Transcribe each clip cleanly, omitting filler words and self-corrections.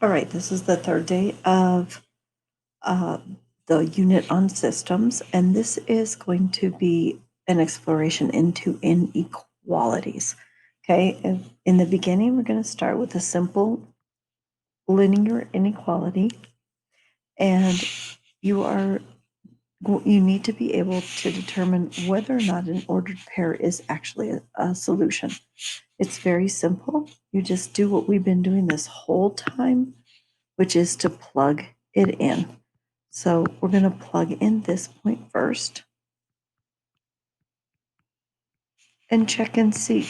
All right, this is the third day of the unit on systems, and this is going to be an exploration into inequalities. Okay, in the beginning, we're going to start with a simple linear inequality, and you need to be able to determine whether or not an ordered pair is actually a solution. It's very simple. You just do what we've been doing this whole time, which is to plug it in. So we're going to plug in this point first and check and see.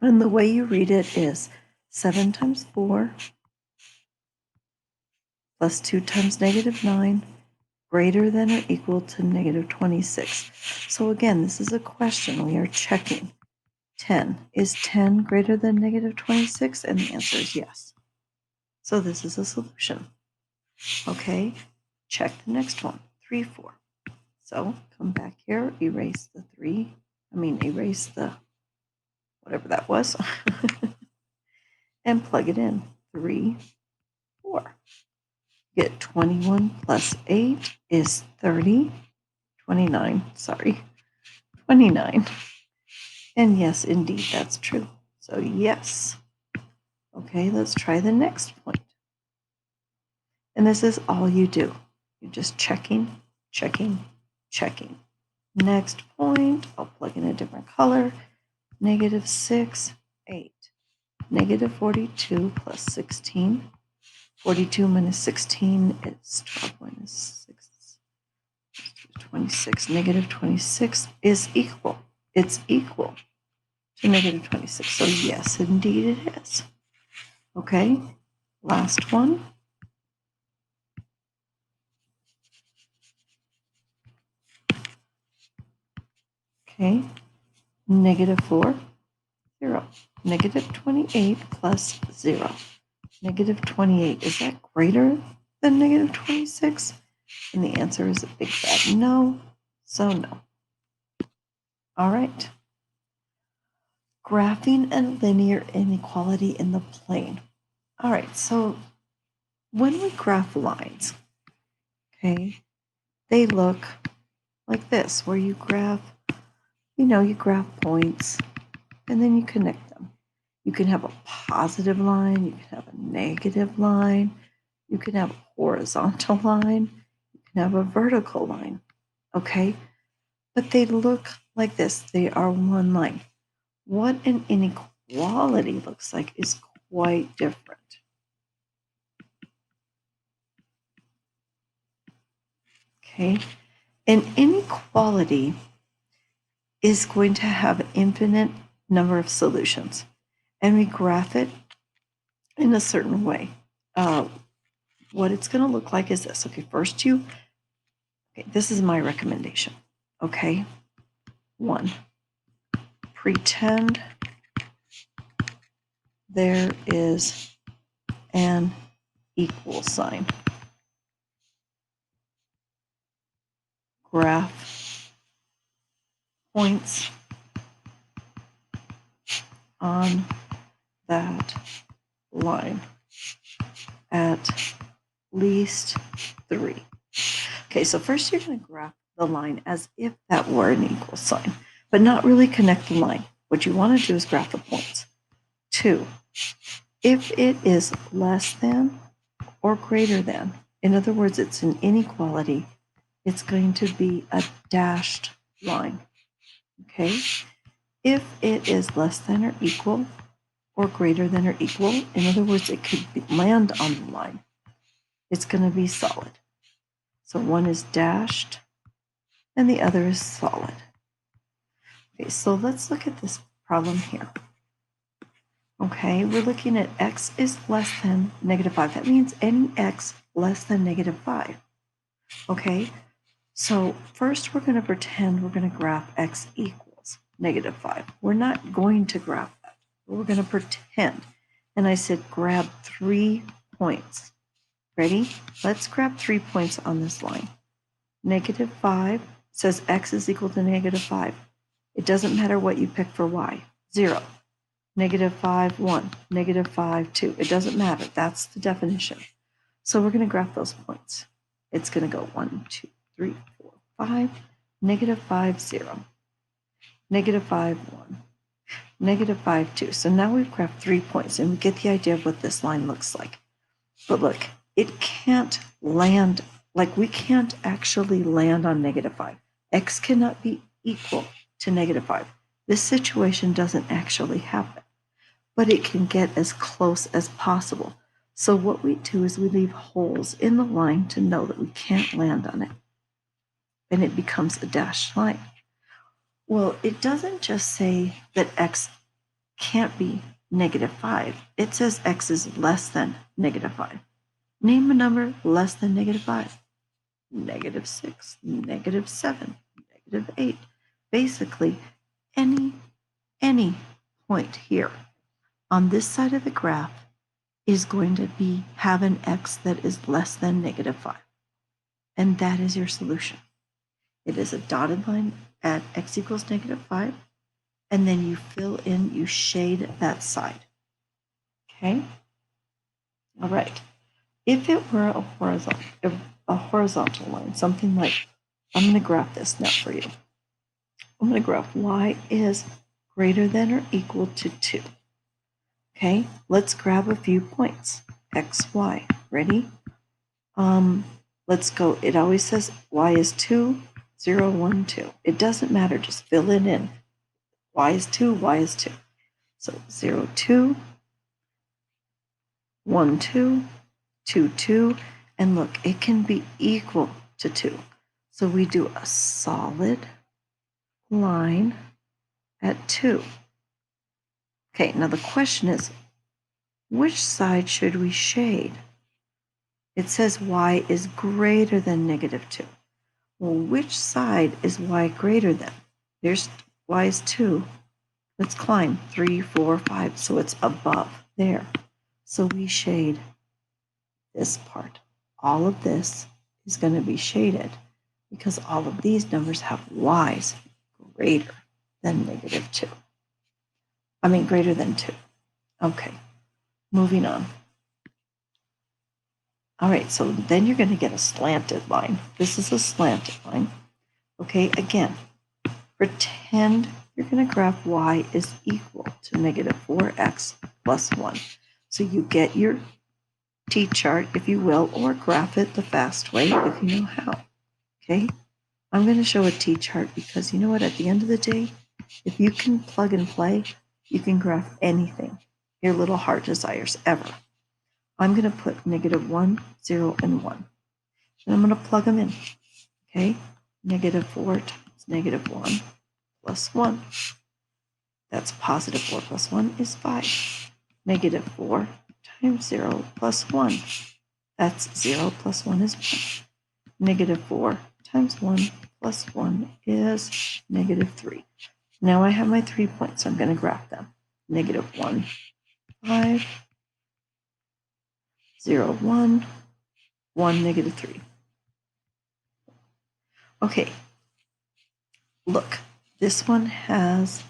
And the way you read it is 7 times 4 plus 2 times negative 9 greater than or equal to negative 26. So again, this is a question. We are checking 10. Is 10 greater than negative 26? And the answer is yes. So this is a solution. Okay, check the next one, 3, 4. So come back here, erase the whatever that was, and plug it in, 3, 4. Get 21 plus 8 is 30, 29, 29. And yes, indeed, that's true. So yes. Okay, let's try the next point. And this is all you do. You're just checking, checking, checking. Next point, I'll plug in a different color. Negative 6, 8. Negative 42 plus 16. 42 minus 16 is 12 minus 6. 26. Negative 26 is equal. It's equal to negative 26. So yes, indeed it is. Okay, last one. Okay, negative 4, 0. Negative 28 plus 0. Negative 28, is that greater than negative 26? And the answer is a big fat no, so no. All right. Graphing a linear inequality in the plane. All right, so when we graph lines, okay, they look like this, where you graph points and then you connect them. You can have a positive line, you can have a negative line, you can have a horizontal line, you can have a vertical line, okay? But they look like this. They are one line. What an inequality looks like is quite different. Okay? An inequality is going to have an infinite number of solutions, and we graph it in a certain way. What it's going to look like is this. Okay, this is my recommendation. Okay, 1, pretend there is an equal sign. Graph points on that line at least 3. Okay, so first you're going to graph the line as if that were an equal sign, but not really connect the line. What you want to do is graph the points. 2, if it is less than or greater than, in other words, it's an inequality, it's going to be a dashed line. Okay, if it is less than or equal or greater than or equal, in other words, it could land on the line, it's going to be solid. So one is dashed and the other is solid. Okay, so let's look at this problem here. Okay, we're looking at x is less than negative 5. That means any x less than negative 5. Okay, so first we're going to pretend we're going to graph x equals negative 5. We're not going to graph that. We're going to pretend. And I said grab 3 points. Ready? Let's grab 3 points on this line. Negative 5 says x is equal to negative 5. It doesn't matter what you pick for y. 0. -5, 1, -5, 2. It doesn't matter. That's the definition. So we're going to graph those points. It's going to go 1, 2, 3, 4, 5, -5, 0, -5, 1, -5, 2. So now we've graphed 3 points and we get the idea of what this line looks like. But look, it can't land, like we can't actually land on -5. X cannot be equal to -5. This situation doesn't actually happen, but it can get as close as possible. So what we do is we leave holes in the line to know that we can't land on it. And it becomes a dashed line. Well, it doesn't just say that X can't be -5. It says X is less than -5. Name a number less than -5. -6, -7, -8. Basically, any point here on this side of the graph is going to have an X that is less than -5. And that is your solution. It is a dotted line at X equals -5. And then you fill in, you shade that side. Okay? All right. If it were a horizontal line, something like, I'm going to graph this now for you. I'm going to graph y is greater than or equal to 2. Okay, let's grab a few points. X, Y. Ready? Let's go. It always says y is 2, 0, 1, 2. It doesn't matter. Just fill it in. Y is 2, Y is 2. So 0, 2, 1, 2, 2, 2. And look, it can be equal to 2. So we do a solid line at 2. Okay, now the question is, which side should we shade? It says y is greater than -2. Well, which side is y greater than? There's y is 2. Let's climb 3, 4, 5. So it's above there. So we shade this part. All of this is going to be shaded because all of these numbers have y's greater than -2. I mean, greater than 2. Okay, moving on. All right, so then you're going to get a slanted line. This is a slanted line. Okay, again, pretend you're going to graph y is equal to -4x plus 1. So you get your t-chart, if you will, or graph it the fast way if you know how. Okay, I'm going to show a t-chart because you know what, at the end of the day, if you can plug and play, you can graph anything your little heart desires ever. I'm going to put -1, 0, and 1. And I'm going to plug them in. Okay, -4 times -1 plus 1. That's +4 plus 1 is 5. -4 times 0 plus 1. That's 0 plus 1 is 1. -4 times 1 plus 1 is -3. Now I have my 3 points. I'm going to graph them. -1, 5, 0, 1, 1, -3. Okay, look, this one has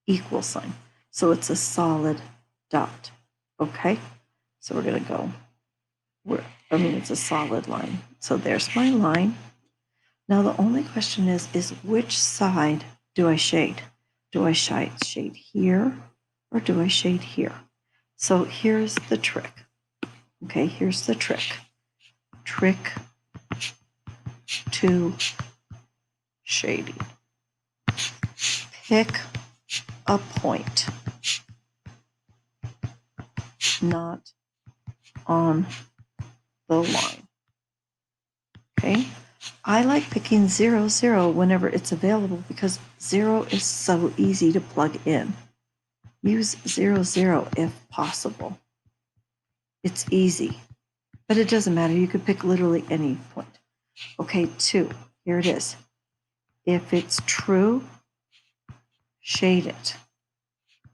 equal sign. So it's a solid dot. Okay, so we're going to go, it's a solid line. So there's my line. Now the only question is which side do I shade? Do I shade here or do I shade here? So here's the trick. Okay, here's the trick. Trick to shading. Pick a point, not on the line. Okay, I like picking 0, 0 whenever it's available because 0 is so easy to plug in. Use 0, 0 if possible. It's easy, but it doesn't matter. You could pick literally any point. Okay, 2, here it is. If it's true, shade it.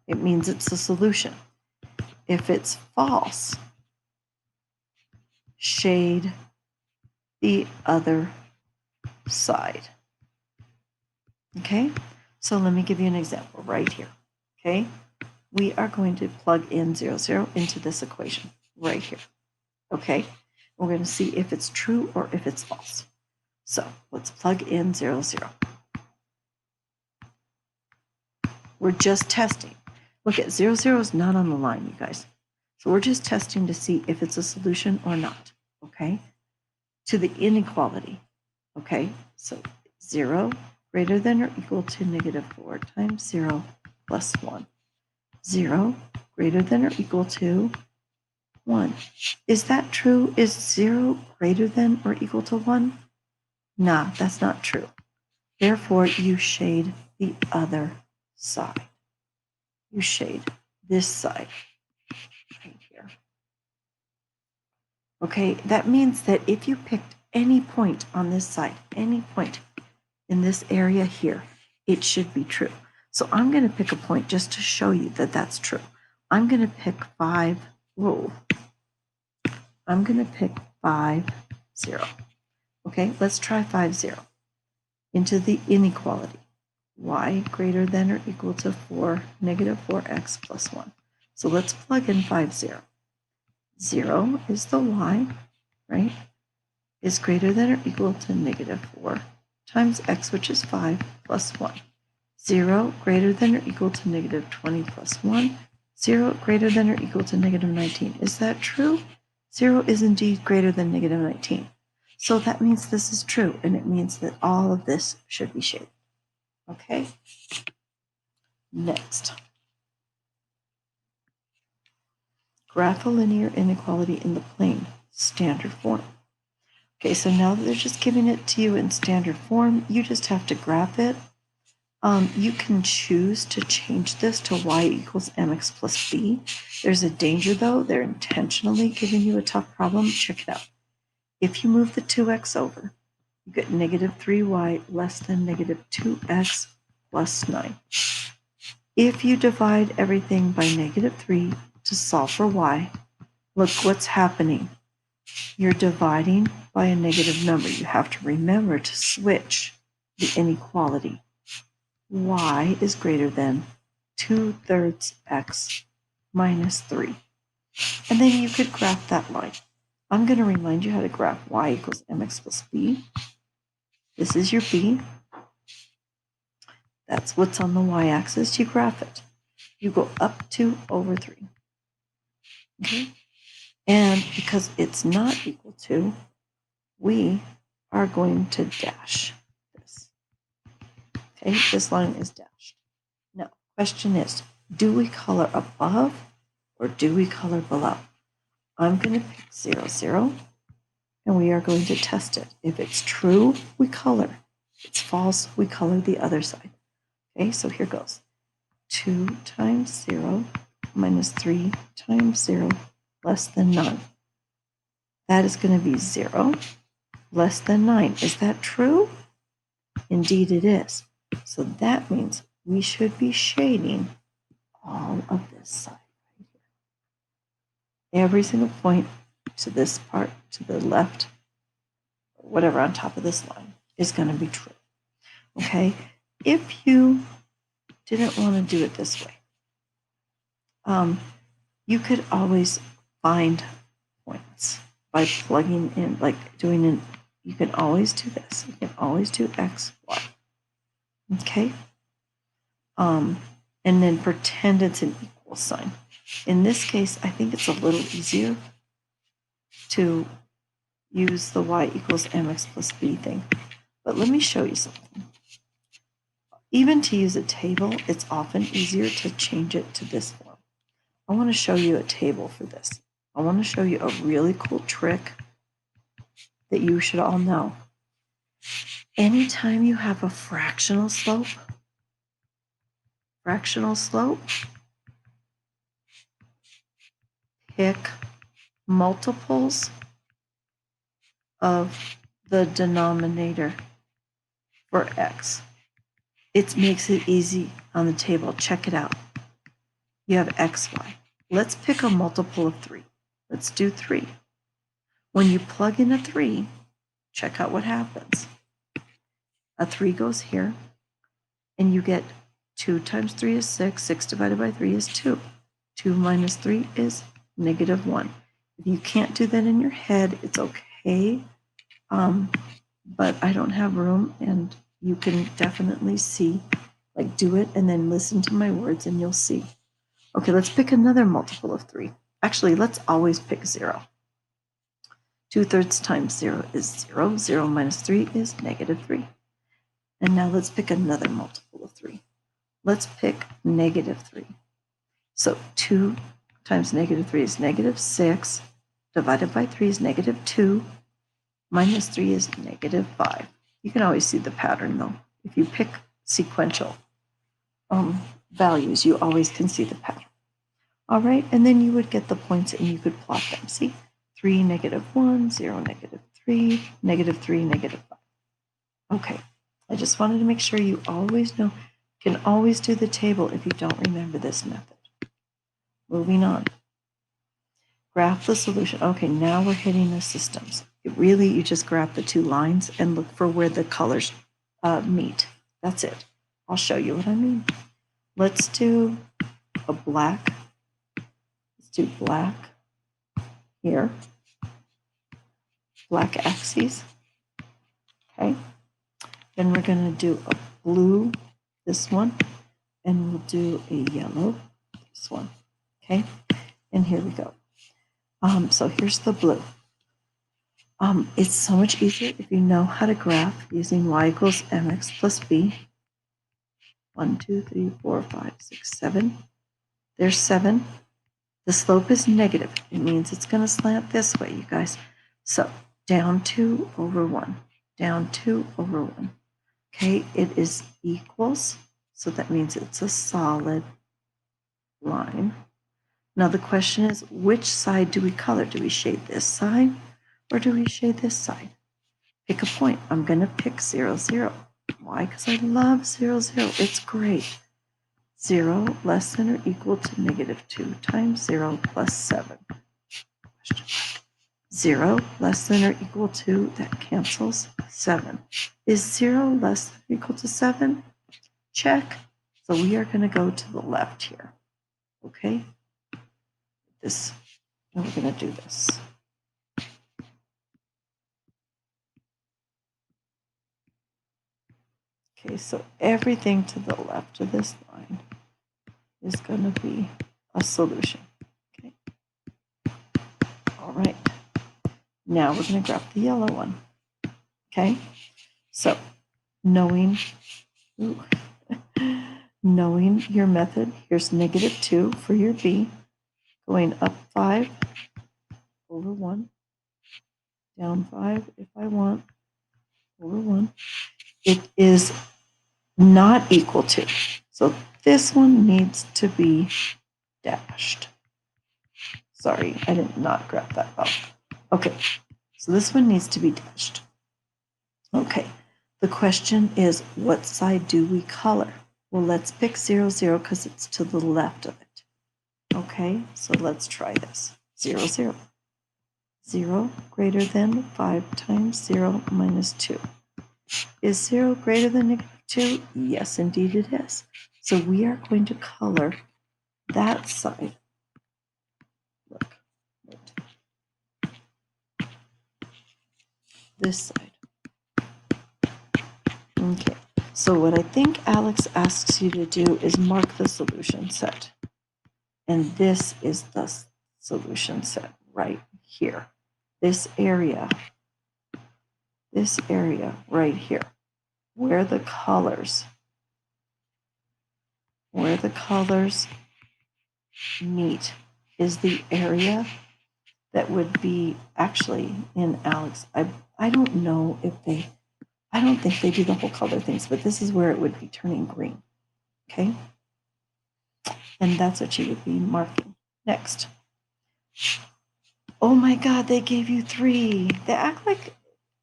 It means it's a solution. If it's false, shade the other side. Okay, so let me give you an example right here. Okay, we are going to plug in 0, 0 into this equation right here. Okay, we're going to see if it's true or if it's false. So let's plug in 0, 0. We're just testing. Look at 0, 0 is not on the line, you guys. So we're just testing to see if it's a solution or not, okay, to the inequality, okay? So 0 greater than or equal to -4 times 0 plus 1. 0 greater than or equal to 1. Is that true? Is 0 greater than or equal to 1? Nah, that's not true. Therefore, you shade the other side. You shade this side right here. Okay, that means that if you picked any point on this side, any point in this area here, it should be true. So I'm going to pick a point just to show you that that's true. I'm going to pick 5. Whoa. I'm going to pick 5, 0. Okay, let's try 5, 0 into the inequality. Y greater than or equal to 4, -4x plus 1. So let's plug in 5, 0. 0 is the y, right? Is greater than or equal to -4 times x, which is 5, plus 1. 0 greater than or equal to -20 plus 1. 0 greater than or equal to -19. Is that true? 0 is indeed greater than -19. So that means this is true, and it means that all of this should be shaded. Okay? Next. Graph a linear inequality in the plane, standard form. Okay, so now that they're just giving it to you in standard form, you just have to graph it. You can choose to change this to y equals mx plus b. There's a danger though, they're intentionally giving you a tough problem. Check it out. If you move the 2x over, you get -3y less than -2x plus 9. If you divide everything by -3 to solve for y, look what's happening. You're dividing by a negative number. You have to remember to switch the inequality. Y is greater than 2/3 x minus 3. And then you could graph that line. I'm going to remind you how to graph y equals mx plus b. This is your b. That's what's on the y-axis. You graph it. You go up 2 over 3. Okay? And because it's not equal to, we are going to dash this. Okay, this line is dashed. Now, question is, do we color above or do we color below? I'm going to pick 0, 0, and we are going to test it. If it's true, we color. If it's false, we color the other side. Okay, so here goes. 2 times 0 minus 3 times 0 less than 9. That is going to be 0 less than 9. Is that true? Indeed it is. So that means we should be shading all of this side right here. Every single point to this part, to the left, whatever on top of this line is going to be true. Okay? If you didn't want to do it this way, you could always find points by plugging in, like doing an, you can always do this. You can always do x, y. Okay? And then pretend it's an equal sign. In this case, I think it's a little easier to use the y equals mx plus b thing. But let me show you something. Even to use a table, it's often easier to change it to this form. I want to show you a table for this. I want to show you a really cool trick that you should all know. Anytime you have a fractional slope, pick multiples of the denominator for x. It makes it easy on the table. Check it out. You have x, y. Let's pick a multiple of 3. Let's do 3. When you plug in a 3, check out what happens. A 3 goes here, and you get 2 times 3 is 6. 6 divided by 3 is 2. 2 minus 3 is -1. If you can't do that in your head, it's okay. But I don't have room, and you can definitely see, like, do it and then listen to my words and you'll see. Okay, let's pick another multiple of 3. Actually, let's always pick 0. 2/3 times 0 is 0. 0 minus 3 is -3. And now let's pick another multiple of 3. Let's pick -3. So 2 times -3 is -6. Divided by 3 is -2. Minus 3 is -5. You can always see the pattern, though. If you pick sequential values, you always can see the pattern. All right, and then you would get the points and you could plot them. See, 3, -1, 0, -3, -3, -5. Okay, I just wanted to make sure you always know, can always do the table if you don't remember this method. Moving on. Graph the solution. Okay, now we're hitting the systems. Really, you just grab the 2 lines and look for where the colors meet. That's it. I'll show you what I mean. Let's do a black. Let's do black here. Black axes. Okay. Then we're going to do a blue, this one, and we'll do a yellow, this one. Okay. And here we go. So here's the blue. It's so much easier if you know how to graph using y equals mx plus b. 1, 2, 3, 4, 5, 6, 7. There's 7. The slope is negative. It means it's going to slant this way, you guys. So down 2 over 1. Down 2 over 1. Okay, it is equals. So that means it's a solid line. Now the question is, which side do we color? Do we shade this side or do we shade this side? Pick a point. I'm going to pick 0, 0. Why? Because I love 0, 0. It's great. 0 less than or equal to -2 times 0 plus 7. 0 less than or equal to, that cancels, 7. Is 0 less than or equal to 7? Check. So we are going to go to the left here. Okay? This, and we're going to do this. Okay, so everything to the left of this line is going to be a solution. Okay. All right. Now we're going to graph the yellow one. Okay. So knowing your method, here's -2 for your B, going up 5 over 1, down 5 if I want, over 1. It is not equal to. So this one needs to be dashed. Sorry, I did not graph that well. Okay, so this one needs to be dashed. Okay, the question is, what side do we color? Well, let's pick 0, 0 because it's to the left of it. Okay, so let's try this. 0, 0. 0 greater than 5 times 0 minus 2. Is 0 greater than -2? Yes, indeed it is. So we are going to color that side. Look, right. This side. Okay, so what I think Alex asks you to do is mark the solution set. And this is the solution set right here. This area right here, where the colors meet is the area that would be actually in Alex. I don't know if I don't think they do the whole color things, but this is where it would be turning green. Okay. And that's what you would be marking. Next. Oh my God, they gave you 3. They act like,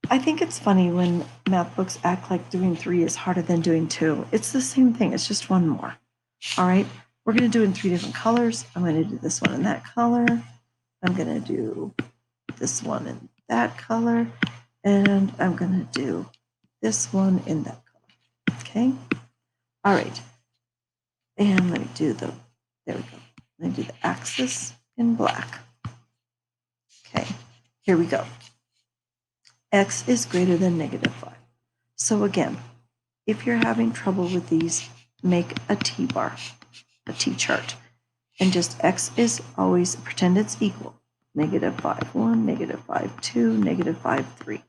I think it's funny when math books act like doing 3 is harder than doing 2. It's the same thing. It's just one more. All right. We're going to do it in 3 different colors. I'm going to do this one in that color. I'm going to do this one in that color. And I'm going to do this one in that color. Okay. All right. And let me do there we go. Let me do the axis in black. Okay, here we go. X is greater than -5. So again, if you're having trouble with these, make a T-bar, a T-chart, and just X is always, pretend it's equal. -5, 1, -5, 2, -5, 3.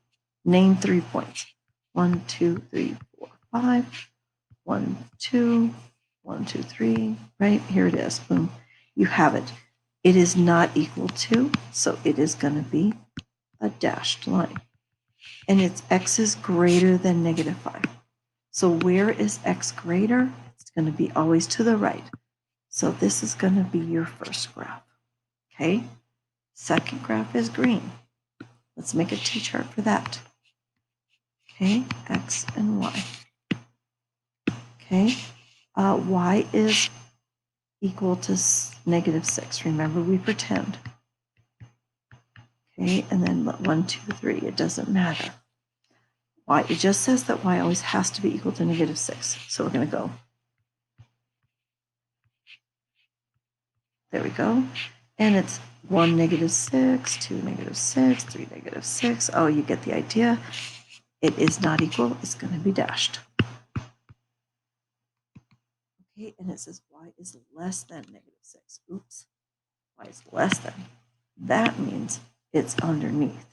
Name 3 points. 1, 2, 3, 4, 5. 1, 2, 1, 2, 3. Right, here it is. Boom. You have it. It is not equal to, so it is going to be a dashed line. And it's X is greater than -5. So where is X greater? It's going to be always to the right. So this is going to be your first graph. Okay. Second graph is green. Let's make a T-chart for that. Okay, X and Y. Okay, Y is equal to -6. Remember, we pretend. Okay, and then 1, 2, 3. It doesn't matter. Y, it just says that Y always has to be equal to -6. So we're going to go. There we go. And it's 1, -6, 2, -6, 3, -6. Oh, you get the idea. It is not equal. It's going to be dashed. Okay, and it says Y is less than -6. Oops. Y is less than. That means it's underneath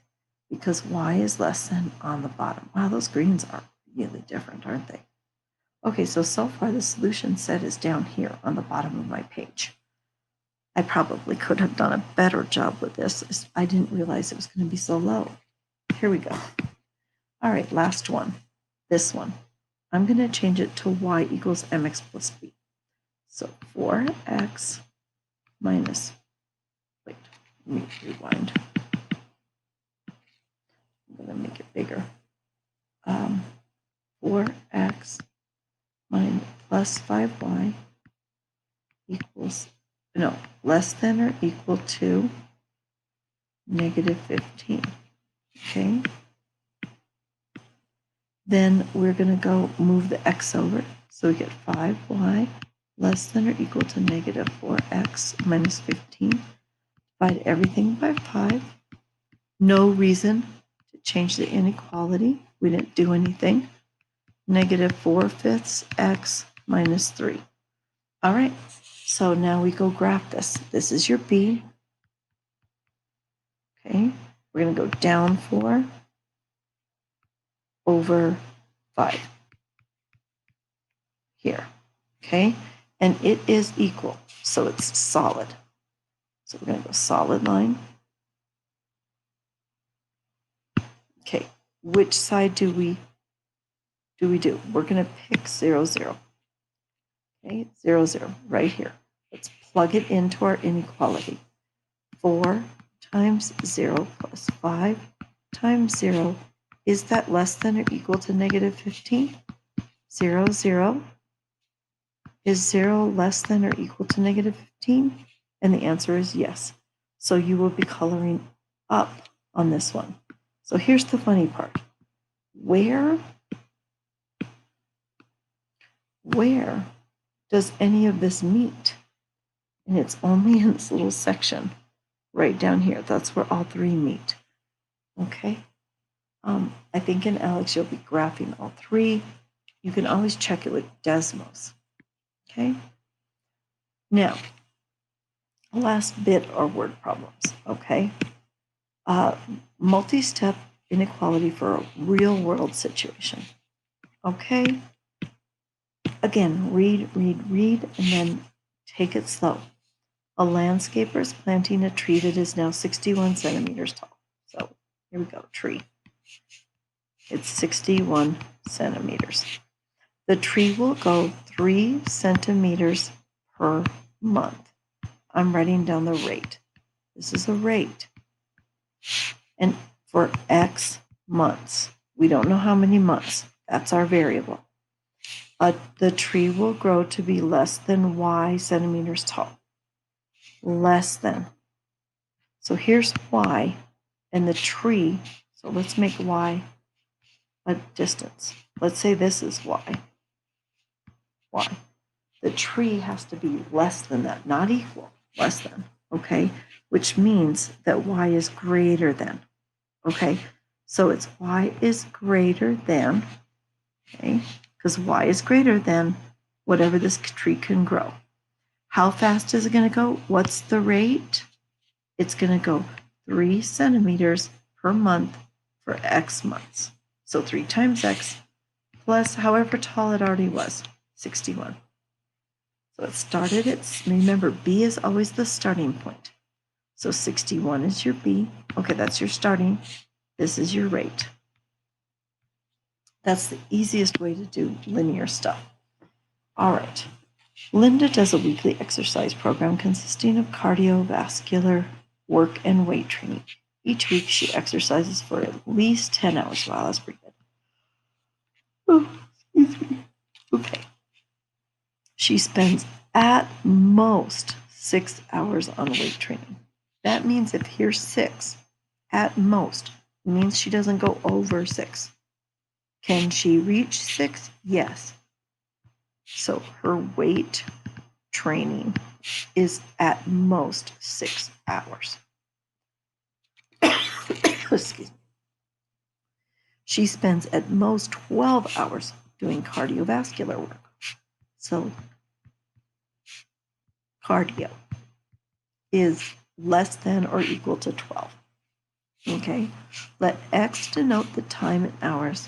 because Y is less than on the bottom. Wow, those greens are really different, aren't they? Okay, so far the solution set is down here on the bottom of my page. I probably could have done a better job with this. I didn't realize it was going to be so low. Here we go. All right, last one. This one. I'm going to change it to Y equals mx plus b. So 4x minus, wait, let me rewind. I'm going to make it bigger. 4x minus plus 5y equals, no, less than or equal to -15. Okay. Then we're going to go move the x over. So we get 5y less than or equal to -4x minus 15. Divide everything by 5. No reason to change the inequality. We didn't do anything. -4/5 x minus 3. All right, so now we go graph this. This is your b. Okay, we're going to go down 4 over 5 here. Okay, and it is equal, so it's solid. So we're going to go solid line. Okay, which side do we do? We're going to pick 0, 0. Okay, 0, 0, right here. Let's plug it into our inequality. 4 times 0 plus 5 times 0. Is that less than or equal to -15? 0, 0. Is 0 less than or equal to -15? And the answer is yes. So you will be coloring up on this one. So here's the funny part. Where does any of this meet? And it's only in this little section right down here. That's where all three meet. Okay. I think in Alex, you'll be graphing all three. You can always check it with Desmos. Okay. Now, last bit are word problems. Okay. Multi-step inequality for a real world situation. Okay. Again, read, and then take it slow. A landscaper is planting a tree that is now 61 centimeters tall. So here we go, tree. It's 61 centimeters. The tree will grow 3 centimeters per month. I'm writing down the rate. This is a rate. And for X months, we don't know how many months. That's our variable. The tree will grow to be less than Y centimeters tall. Less than. So here's Y and the tree. So let's make Y a distance. Let's say this is Y. the tree has to be less than that, not equal, less than, okay? Which means that y is greater than, okay? So it's y is greater than, okay? Because y is greater than whatever this tree can grow. How fast is it going to go? What's the rate? It's going to go 3 centimeters per month for X months. So 3 times X plus however tall it already was, 61. So it started at, remember, B is always the starting point. So 61 is your B. Okay, that's your starting. This is your rate. That's the easiest way to do linear stuff. All right. Linda does a weekly exercise program consisting of cardiovascular work and weight training. Each week she exercises for at least 10 hours. Wow, that's pretty good. Oh, excuse me. Okay. She spends at most 6 hours on weight training. That means if here's 6, at most, it means she doesn't go over 6. Can she reach 6? Yes. So her weight training is at most 6 hours. Excuse me. She spends at most 12 hours doing cardiovascular work. So cardio is less than or equal to 12. Okay, let X denote the time in hours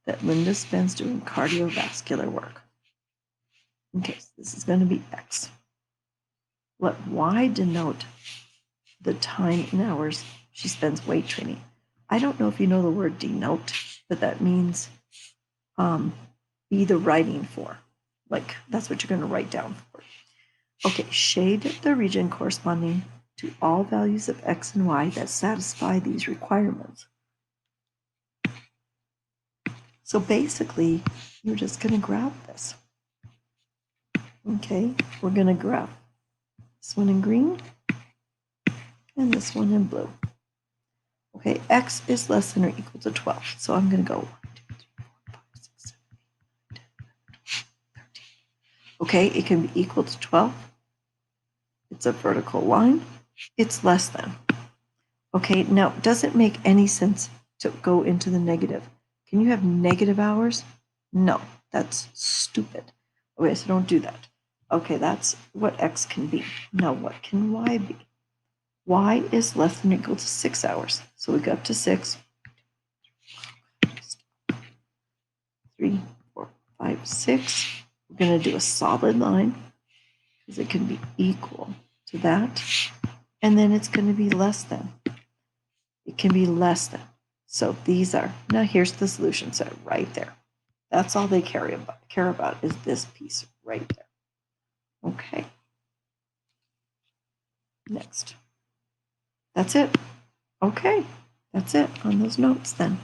that Linda spends doing cardiovascular work. Okay, so this is going to be X. Let Y denote the time in hours she spends weight training. I don't know if you know the word denote, but that means be the writing for. Like, that's what you're going to write down for. Okay, shade the region corresponding to all values of X and Y that satisfy these requirements. So basically, you're just going to graph this. Okay, we're going to graph this one in green and this one in blue. Okay, X is less than or equal to 12. So I'm going to go 1, 2, 3, 4, 5, 6, 7, 8, 9, 10, 11, 12, 13. Okay, it can be equal to 12. It's a vertical line. It's less than. Okay, now, does it make any sense to go into the negative? Can you have negative hours? No, that's stupid. Okay, so don't do that. Okay, that's what X can be. Now, what can Y be? Y is less than or equal to 6 hours. So we go up to 6. 3, 4, 5, 6. We're going to do a solid line because it can be equal to that. And then it's going to be less than. It can be less than. So these are, now here's the solution set right there. That's all they care about is this piece right there. Okay. Next. That's it. Okay. That's it on those notes then.